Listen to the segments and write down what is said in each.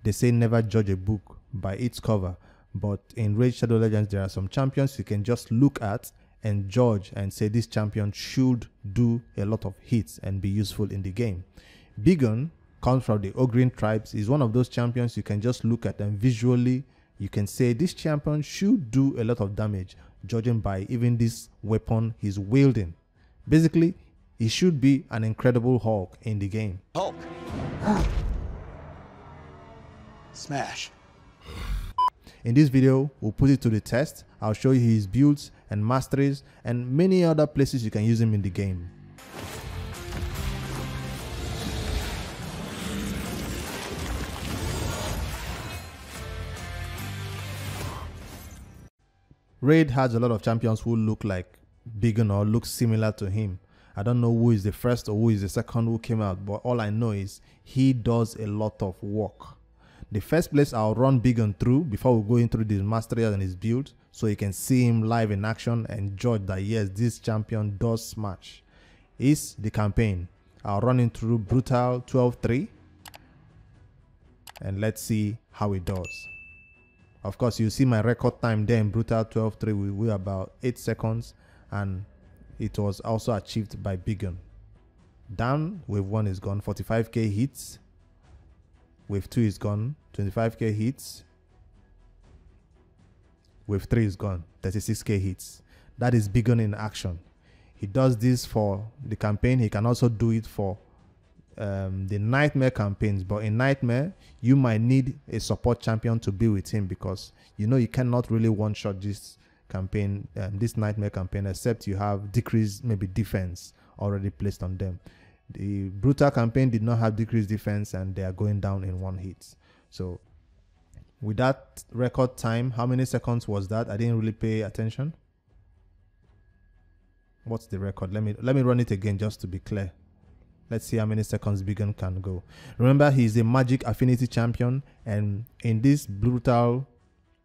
They say never judge a book by its cover, but in Raid Shadow Legends, there are some champions you can just look at and judge and say this champion should do a lot of hits and be useful in the game. Bigon comes from the Ogryn tribes. Is one of those champions you can just look at and visually you can say this champion should do a lot of damage, judging by even this weapon he's wielding. Basically, he should be an incredible Hulk in the game. Hulk. Smash. In this video, we'll put it to the test. I'll show you his builds and masteries and many other places you can use him in the game. Raid has a lot of champions who look like Bigon or look similar to him. I don't know who is the first or who is the second who came out, but all I know is he does a lot of work. The first place I'll run Bigon through before we go into his mastery and his build, so you can see him live in action and judge that yes, this champion does smash, is the campaign. I'll run him through Brutal 12-3 and let's see how it does. Of course, you see my record time there in Brutal 12-3 with about 8 seconds, and it was also achieved by Bigon. Down, wave 1 is gone, 45k hits. Wave 2 is gone, 25k hits. Wave 3 is gone, 36k hits. That is Bigon in action. He does this for the campaign. He can also do it for the Nightmare campaigns, but in Nightmare you might need a support champion to be with him, because you know you cannot really one-shot this campaign, this Nightmare campaign, except you have decreased maybe defense already placed on them. The Brutal campaign did not have decreased defense and they are going down in 1 hit. So with that record time, how many seconds was that? I didn't really pay attention. What's the record? Let me run it again just to be clear. Let's see how many seconds Bigon can go. Remember, he's a magic affinity champion, and in this Brutal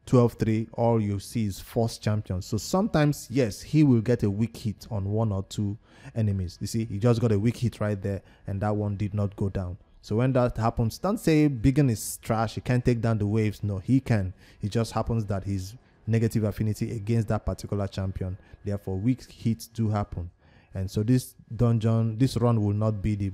12-3, all you see is force champions. So sometimes, yes, he will get a weak hit on 1 or 2 enemies. You see, he just got a weak hit right there, and that one did not go down. So when that happens, don't say Bigon is trash, he can't take down the waves. No, he can. It just happens that he's negative affinity against that particular champion. Therefore, weak hits do happen. And so this dungeon, this run will not be the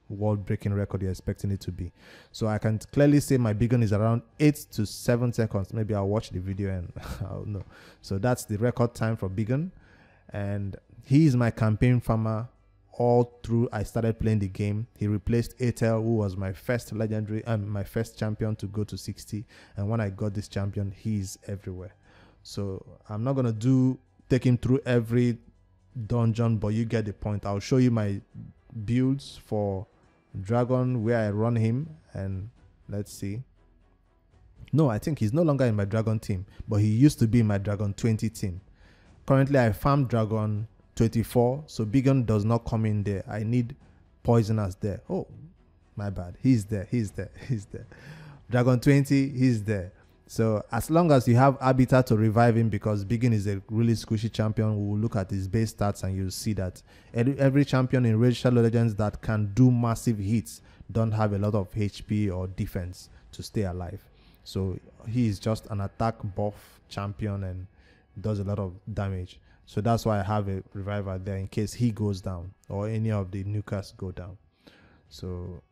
world-breaking record you're expecting it to be. So I can clearly say my Bigon is around 8 to 7 seconds. Maybe I'll watch the video and I'll know. So that's the record time for Bigon. And he is my campaign farmer all through I started playing the game. He replaced Atel, who was my first legendary and my first champion to go to 60. And when I got this champion, he's everywhere. So I'm not going to take him through every dungeon, but you get the point. I'll show you my builds for Dragon where I run him, and let's see. No, I think he's no longer in my Dragon team, but he used to be in my Dragon 20 team. Currently I farm Dragon 24, so Bigon does not come in there. I need Poisonous there. Oh my bad, he's there. Dragon 20, he's there. So as long as you have Habitat to revive him, because Bigon is a really squishy champion, we will look at his base stats and you'll see that every champion in Raid Shadow Legends that can do massive hits don't have a lot of HP or defense to stay alive. So he is just an attack buff champion and does a lot of damage. So that's why I have a reviver there in case he goes down or any of the nukers go down. So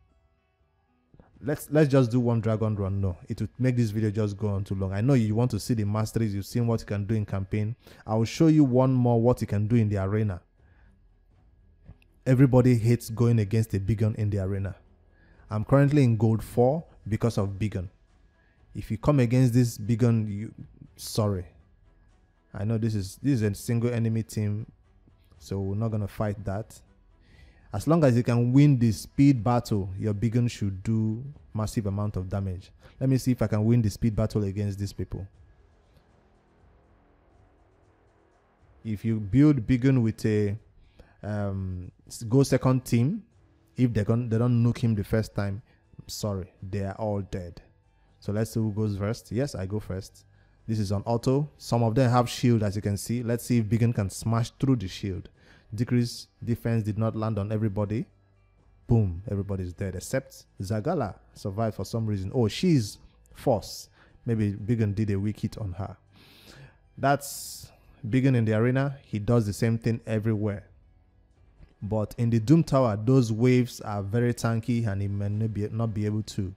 let's just do one dragon run. No, it would make this video just go on too long. I know you want to see the masteries, you've seen what you can do in campaign. I will show you one more what you can do in the arena. Everybody hates going against a Bigon in the arena. I'm currently in gold 4 because of Bigon. If you come against this Bigon, sorry. I know this is a single enemy team, so we're not gonna fight that. As long as you can win the speed battle, your Bigon should do massive amount of damage. Let me see if I can win the speed battle against these people. If you build Bigon with a go second team, if they don't nuke him the first time, I'm sorry, they are all dead. So let's see who goes first. Yes, I go first. This is on auto. Some of them have shield, as you can see. Let's see if Bigon can smash through the shield. Decrease defense did not land on everybody. boom, everybody's dead except Zagala survived for some reason. Oh, she's force. Maybe Biggin did a weak hit on her. That's Biggin in the arena. He does the same thing everywhere. But in the Doom Tower, those waves are very tanky and he may not be able to,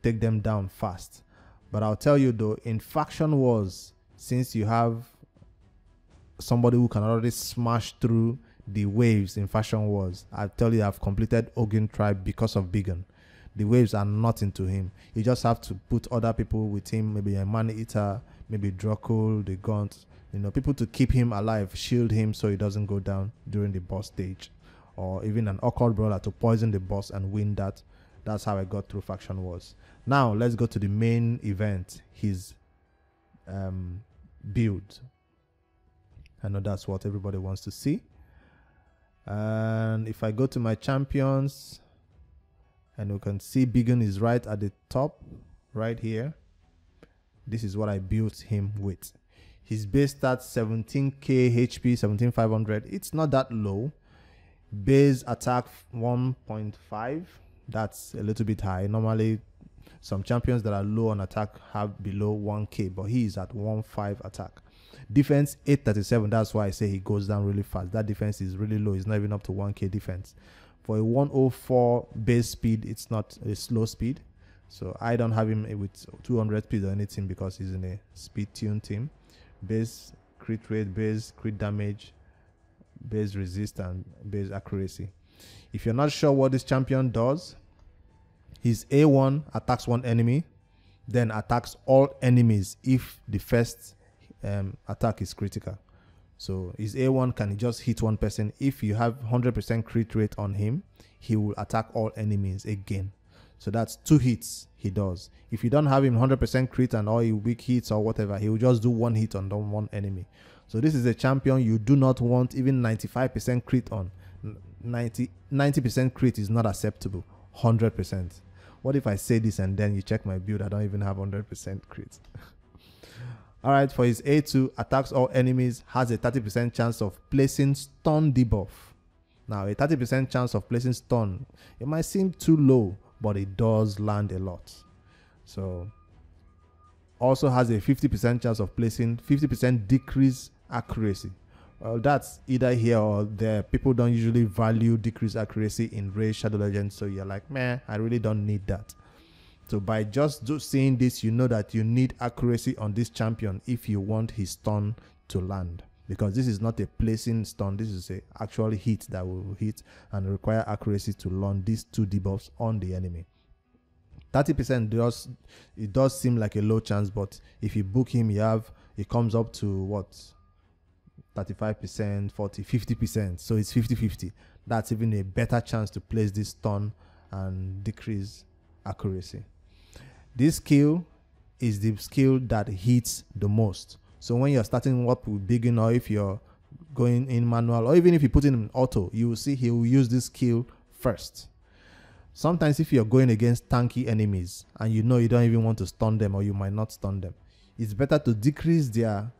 take them down fast. But I'll tell you though, in Faction Wars, since you have somebody who can already smash through the waves in Faction Wars, I'll tell you I've completed Ogin Tribe because of Biggin. The waves are nothing to him. You just have to put other people with him, maybe a Man-Eater, maybe Drokul, the Gaunt, people to keep him alive, shield him so he doesn't go down during the boss stage. Or even an Occult Brawler to poison the boss and win that. That's how I got through Faction Wars. Now, let's go to the main event, his build. I know that's what everybody wants to see. And if I go to my champions, and you can see Biggin is right at the top, right here. This is what I built him with. His base stats 17k HP, 17500. It's not that low. Base attack 1.5. That's a little bit high. Normally, some champions that are low on attack have below 1k, but he is at 1.5 attack. Defense 837. That's why I say he goes down really fast. That defense is really low. It's not even up to 1k defense. For a 104 base speed, it's not a slow speed. So I don't have him with 200 speed or anything because he's in a speed tune team. Base crit rate, base crit damage, base resist, and base accuracy. If you're not sure what this champion does, his A1 attacks one enemy, then attacks all enemies if the first attack is critical. So his A1 can just hit one person. If you have 100% crit rate on him, he will attack all enemies again. So that's 2 hits he does. If you don't have him 100% crit and all weak hits or whatever, he will just do 1 hit on one enemy. So this is a champion you do not want even 95% crit on. 90% crit is not acceptable. 100%. What if I say this and then you check my build, I don't even have 100% crit? Alright, for his A2, attacks all enemies, has a 30% chance of placing stun debuff. Now, a 30% chance of placing stun, it might seem too low, but it does land a lot. So, also has a 50% chance of placing 50% decrease accuracy. Well, that's either here or there. People don't usually value decreased accuracy in Raid Shadow Legends, so you're like, man, I really don't need that. So by just seeing this, you know that you need accuracy on this champion if you want his stun to land. Because this is not a placing stun, this is a actual hit that will hit and require accuracy to land these 2 debuffs on the enemy. 30% does seem like a low chance, but if you book him, it comes up to what? 35%, 40, 50%. So it's 50-50. That's even a better chance to place this stun and decrease accuracy. This skill is the skill that hits the most. So when you're starting up with Biggin, or if you're going in manual, or even if you put it in auto, you will see he will use this skill first. Sometimes if you're going against tanky enemies and you know you don't even want to stun them or you might not stun them, it's better to decrease their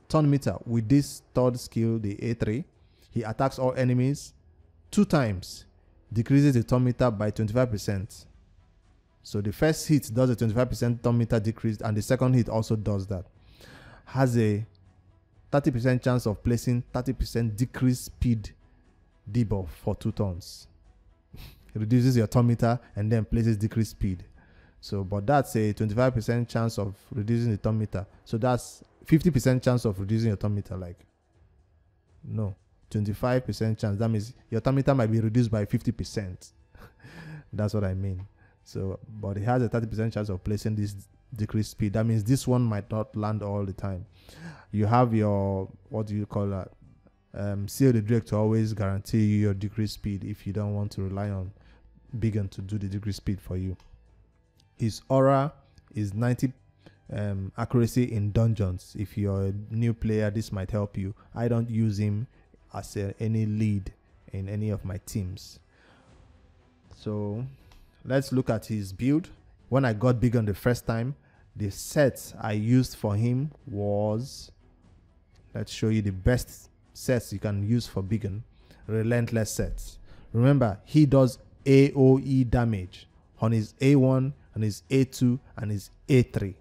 turn meter with this third skill, the A3. He attacks all enemies 2 times, decreases the turn meter by 25%. So the first hit does a 25% turn meter decrease, and the second hit also does that. Has a 30% chance of placing 30% decreased speed debuff for 2 turns. It reduces your turn meter and then places decreased speed. So, but that's a 25% chance of reducing the turn meter. So that's 50% chance of reducing your turn meter. Like, no, 25% chance. That means your turn meter might be reduced by 50%. That's what I mean. So, but it has a 30% chance of placing this decreased speed. That means this one might not land all the time. You have your, what do you call that? Seal the Drake to always guarantee you your decreased speed if you don't want to rely on Biggin to do the decreased speed for you. His aura is 90 accuracy in dungeons. If you're a new player, this might help you. I don't use him as any lead in any of my teams. So let's look at his build. When I got Biggin the first time, the set I used for him was, let's show you the best sets you can use for Biggin. Relentless sets. Remember, he does AOE damage on his A1 and his A2 and his A3.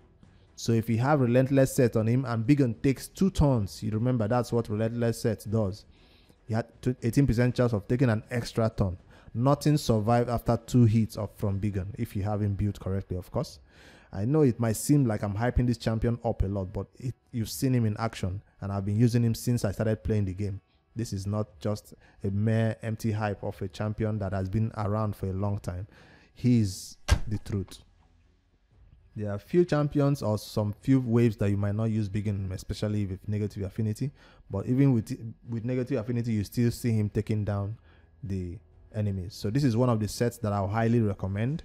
So if you have relentless set on him and Biggin takes 2 turns, you remember that's what relentless set does. You had 18% chance of taking an extra turn. Nothing survived after 2 hits from Biggin, if you have him built correctly, of course. I know it might seem like I'm hyping this champion up a lot, but you've seen him in action, and I've been using him since I started playing the game. This is not just a mere empty hype of a champion that has been around for a long time. He's the truth. There are few champions or some few waves that you might not use Biggin, especially with negative affinity. But even with negative affinity, you still see him taking down the enemies. So this is one of the sets that I'll highly recommend.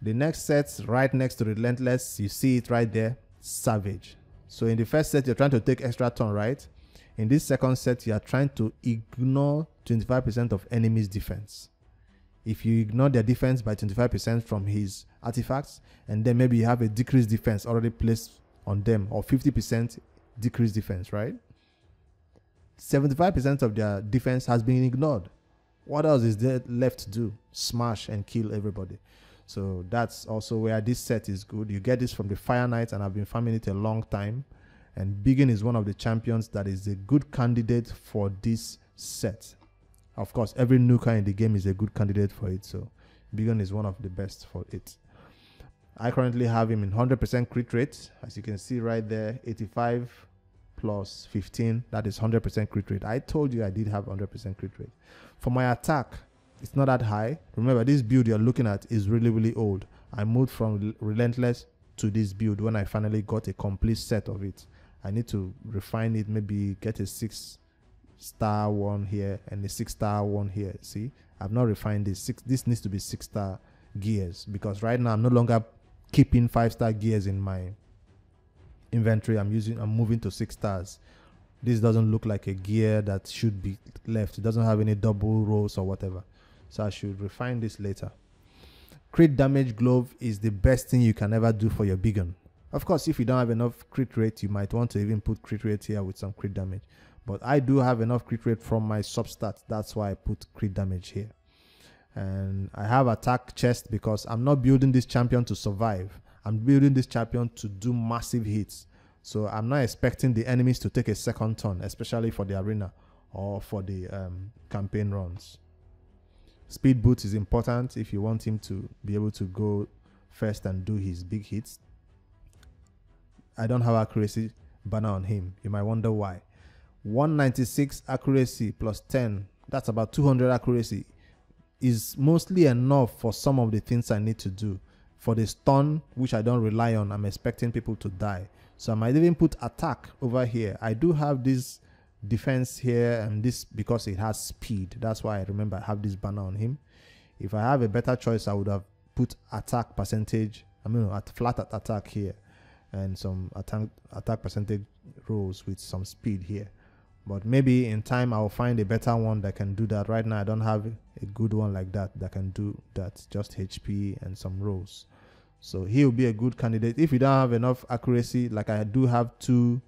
The next set, right next to Relentless, you see it right there, Savage. So in the first set, you're trying to take extra turn, right? In this second set, you are trying to ignore 25% of enemies' defense. If you ignore their defense by 25% from his artifacts, and then maybe you have a decreased defense already placed on them, or 50% decreased defense, right? 75% of their defense has been ignored. What else is there left to do? Smash and kill everybody. So that's also where this set is good. You get this from the Fire Knight, and I've been farming it a long time. And Biggin is one of the champions that is a good candidate for this set. Of course, every nuker in the game is a good candidate for it. So Biggin is one of the best for it. I currently have him in 100% crit rate. As you can see right there, 85 plus 15. That is 100% crit rate. I told you I did have 100% crit rate. For my attack, it's not that high. Remember, this build you're looking at is really, really old. I moved from Relentless to this build when I finally got a complete set of it. I need to refine it, maybe get a 6-star one here and a 6-star one here. See, I've not refined this. This needs to be 6-star gears, because right now I'm no longer keeping 5-star gears in my inventory. I'm moving to 6 stars. This doesn't look like a gear that should be left. It doesn't have any double rows or whatever. So I should refine this later. Crit damage glove is the best thing you can ever do for your Biggin. Of course, if you don't have enough crit rate, you might want to even put crit rate here with some crit damage. But I do have enough crit rate from my substat. That's why I put crit damage here. And I have attack chest because I'm not building this champion to survive. I'm building this champion to do massive hits. So I'm not expecting the enemies to take a second turn, especially for the arena or for the campaign runs. Speed boots is important if you want him to be able to go first and do his big hits. I don't have accuracy banner on him. You might wonder why. 196 accuracy plus 10, that's about 200 accuracy, is mostly enough for some of the things I need to do. For the stun, which I don't rely on, I'm expecting people to die. So I might even put attack over here. I do have this defense here, and this because it has speed. That's why I remember I have this banner on him. If I have a better choice, I would have put attack percentage, flat attack here, and some attack percentage rows with some speed here. But maybe in time I'll find a better one that can do that. Right now I don't have a good one like that can do that, just HP and some rows. So he'll be a good candidate. If you don't have enough accuracy, like I do have 2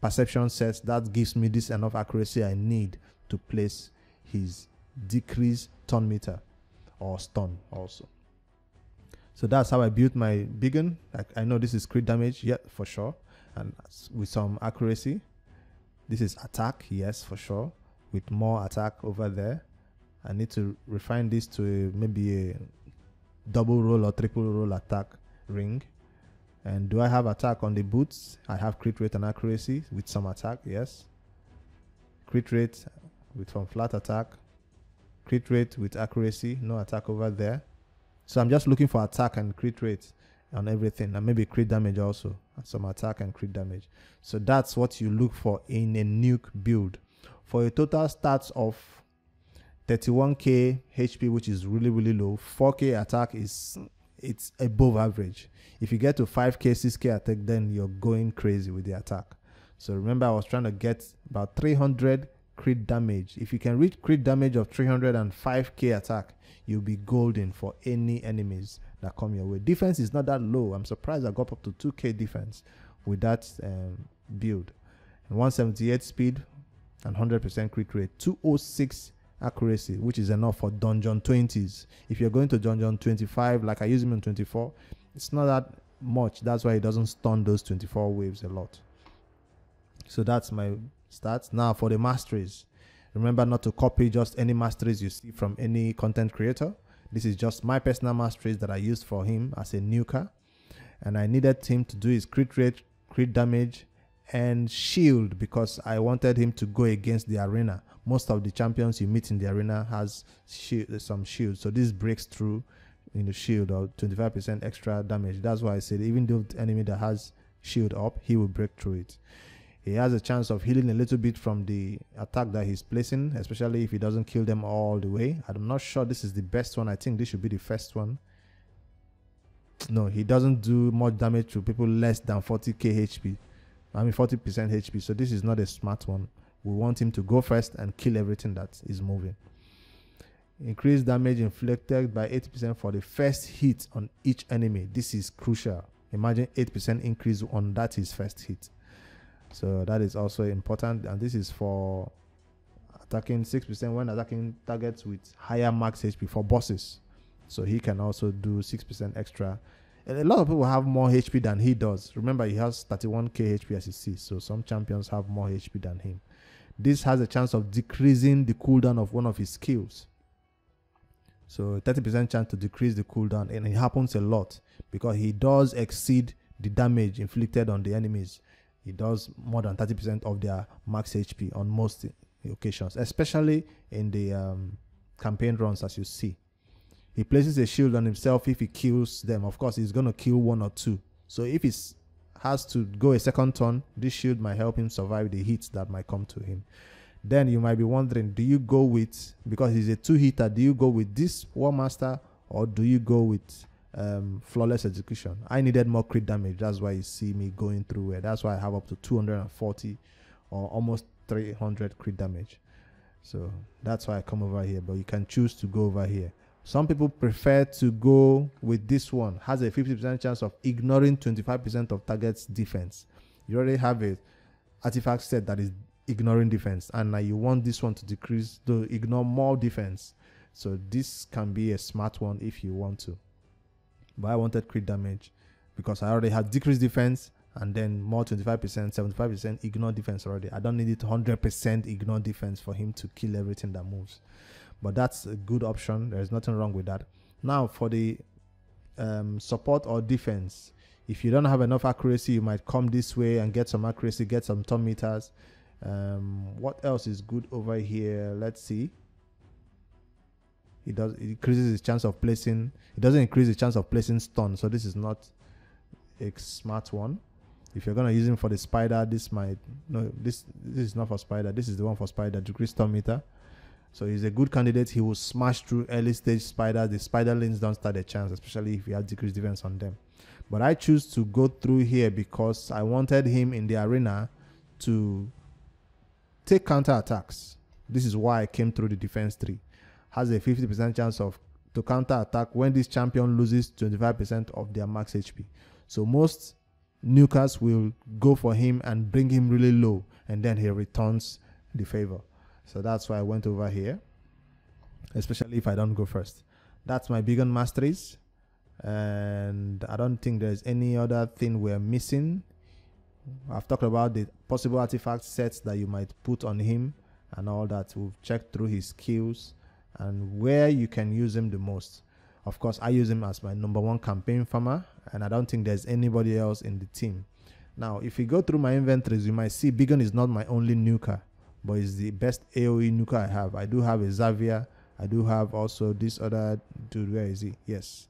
perception sets, that gives me this enough accuracy I need to place his decreased turn meter or stun also. So that's how I built my Biggin. Like, I know this is crit damage, yeah, for sure, and with some accuracy. This is attack, yes, for sure, with more attack over there. I need to refine this to maybe a double roll or triple roll attack ring. And do I have attack on the boots? I have crit rate and accuracy with some attack, yes. Crit rate with some flat attack. Crit rate with accuracy, no attack over there. So I'm just looking for attack and crit rate on everything, and maybe crit damage also, some attack and crit damage. So that's what you look for in a nuke build. For a total stats of 31k HP, which is really, really low, 4k attack it's above average. If you get to 5k, 6k attack, then you're going crazy with the attack. So remember, I was trying to get about 300 crit damage. If you can reach crit damage of 305k attack, you'll be golden for any enemies that come your way. Defense is not that low. I'm surprised I got up to 2k defense with that build. And 178 speed and 100% crit rate. 206 accuracy, which is enough for dungeon 20s. If you're going to dungeon 25, like I use him in 24, it's not that much. That's why he doesn't stun those 24 waves a lot. So that's my stats. Now for the masteries, remember not to copy just any masteries you see from any content creator. This is just my personal masteries that I used for him as a nuker, and I needed him to do his crit rate, crit damage, and shield, because I wanted him to go against the arena. Most of the champions you meet in the arena has some shield, so this breaks through in the shield, or 25% extra damage. That's why I said even though the enemy that has shield up, he will break through it. He has a chance of healing a little bit from the attack that he's placing, especially if he doesn't kill them all the way. I'm not sure this is the best one. I think this should be the first one. No, he doesn't do much damage to people less than 40k HP. I mean 40% HP. So this is not a smart one. We want him to go first and kill everything that is moving. Increased damage inflicted by 80% for the first hit on each enemy. This is crucial. Imagine 8% increase on that his first hit. So that is also important, and this is for attacking 6% when attacking targets with higher max HP for bosses. So he can also do 6% extra. And a lot of people have more HP than he does. Remember, he has 31k HP as you see, so some champions have more HP than him. This has a chance of decreasing the cooldown of one of his skills. So 30% chance to decrease the cooldown, and it happens a lot because he does exceed the damage inflicted on the enemies. He does more than 30% of their max HP on most occasions, especially in the campaign runs, as you see. He places a shield on himself if he kills them. Of course, he's going to kill one or two. So if he has to go a second turn, this shield might help him survive the hits that might come to him. Then you might be wondering, do you go with, because he's a 2-hitter, do you go with this War Master or do you go with flawless execution? I needed more crit damage. That's why you see me going through it. That's why I have up to 240 or almost 300 crit damage. So that's why I come over here, but you can choose to go over here. Some people prefer to go with this one. Has a 50% chance of ignoring 25% of target's defense. You already have a artifact set that is ignoring defense, and now you want this one to decrease, to ignore more defense. So this can be a smart one if you want to. But I wanted crit damage because I already had decreased defense and then more 25%, 75% ignore defense already. I don't need it 100% ignore defense for him to kill everything that moves. But that's a good option. There's nothing wrong with that. Now for the support or defense, if you don't have enough accuracy, you might come this way and get some accuracy, get some turn meters. What else is good over here? Let's see. It increases his chance of placing. It doesn't increase the chance of placing stun, so this is not a smart one. If you're gonna use him for the spider, this is not for spider. This is the one for spider. Decrease stun meter. So he's a good candidate. He will smash through early stage spider. The spiderlings don't stand a chance, especially if you have decreased defense on them. But I choose to go through here because I wanted him in the arena to take counter attacks. This is why I came through the defense 3. Has a 50% chance to counter attack when this champion loses 25% of their max HP. So most nukers will go for him and bring him really low, and then he returns the favor. So that's why I went over here, especially if I don't go first. That's my big on masteries, and I don't think there's any other thing we're missing. I've talked about the possible artifact sets that you might put on him and all that. We've checked through his skills and where you can use him the most. Of course, I use him as my #1 campaign farmer, and I don't think there's anybody else in the team. Now, if you go through my inventories, you might see Bigon is not my only nuker, but it's the best AoE nuker I have. I do have a Xavier. I do have also this other dude. Where is he? Yes,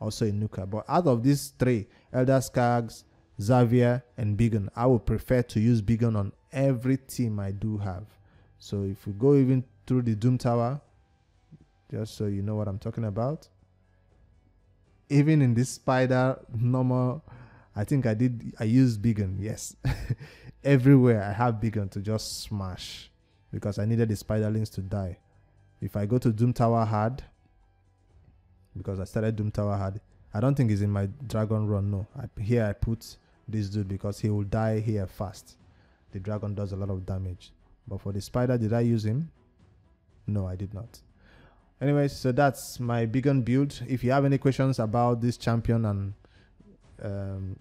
also a nuker. But out of these 3, Elder Skags, Xavier, and Bigon, I would prefer to use Bigon on every team I do have. So if we go even through the Doom Tower, just so you know what I'm talking about. Even in this spider normal, I think I used Bigon, yes. Everywhere I have Bigon to just smash because I needed the spiderlings to die. If I go to Doom Tower hard, because I started Doom Tower hard, I don't think it's in my dragon run, no. Here I put this dude because he will die here fast. The dragon does a lot of damage. But for the spider, did I use him? No, I did not. Anyways, so that's my Bigon build. If you have any questions about this champion and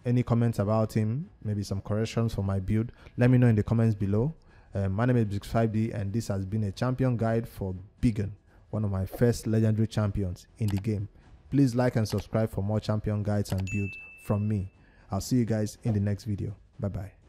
any comments about him, maybe some corrections for my build, let me know in the comments below. My name is Bix5D, and this has been a champion guide for Bigon, one of my first legendary champions in the game. Please like and subscribe for more champion guides and builds from me. I'll see you guys in the next video. Bye bye.